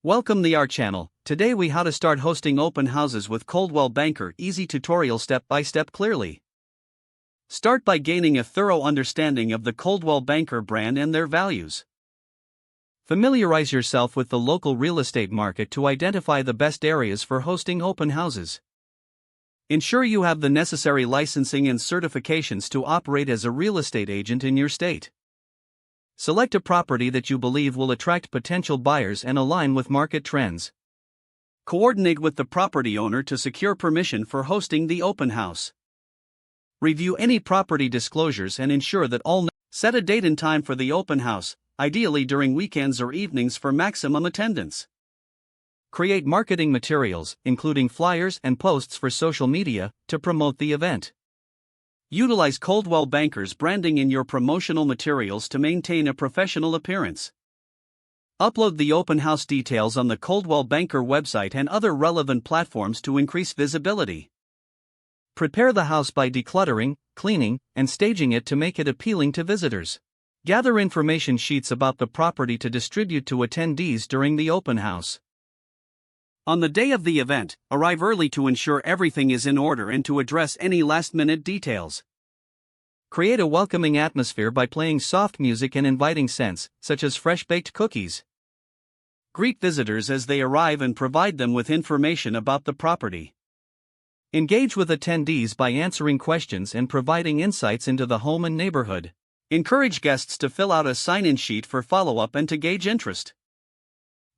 Welcome to our channel. Today we how to start hosting open houses with Coldwell Banker. Easy tutorial step by step clearly. Start by gaining a thorough understanding of the Coldwell Banker brand and their values. Familiarize yourself with the local real estate market to identify the best areas for hosting open houses. Ensure you have the necessary licensing and certifications to operate as a real estate agent in your state. Select a property that you believe will attract potential buyers and align with market trends. Coordinate with the property owner to secure permission for hosting the open house. Review any property disclosures and ensure that all. Set a date and time for the open house, ideally during weekends or evenings for maximum attendance. Create marketing materials, including flyers and posts for social media, to promote the event. Utilize Coldwell Banker's branding in your promotional materials to maintain a professional appearance. Upload the open house details on the Coldwell Banker website and other relevant platforms to increase visibility. Prepare the house by decluttering, cleaning, and staging it to make it appealing to visitors. Gather information sheets about the property to distribute to attendees during the open house. On the day of the event, arrive early to ensure everything is in order and to address any last-minute details. Create a welcoming atmosphere by playing soft music and inviting scents, such as fresh-baked cookies. Greet visitors as they arrive and provide them with information about the property. Engage with attendees by answering questions and providing insights into the home and neighborhood. Encourage guests to fill out a sign-in sheet for follow-up and to gauge interest.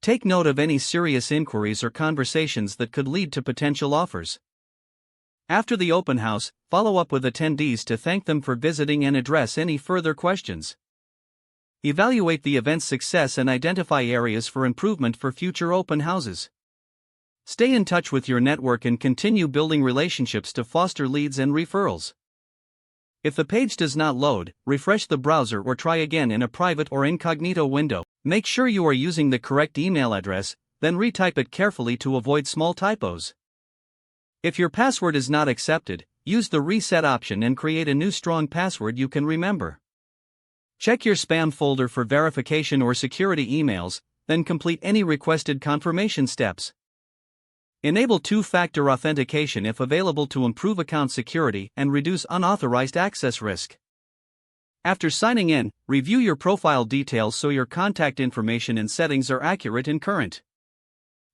Take note of any serious inquiries or conversations that could lead to potential offers. After the open house, follow up with attendees to thank them for visiting and address any further questions. Evaluate the event's success and identify areas for improvement for future open houses. Stay in touch with your network and continue building relationships to foster leads and referrals. If the page does not load, refresh the browser or try again in a private or incognito window. Make sure you are using the correct email address, then retype it carefully to avoid small typos. If your password is not accepted, use the reset option and create a new strong password you can remember. Check your spam folder for verification or security emails, then complete any requested confirmation steps. Enable two-factor authentication if available to improve account security and reduce unauthorized access risk. After signing in, review your profile details so your contact information and settings are accurate and current.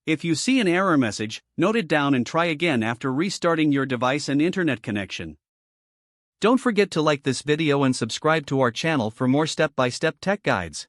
If you see an error message, note it down and try again after restarting your device and internet connection. Don't forget to like this video and subscribe to our channel for more step-by-step tech guides.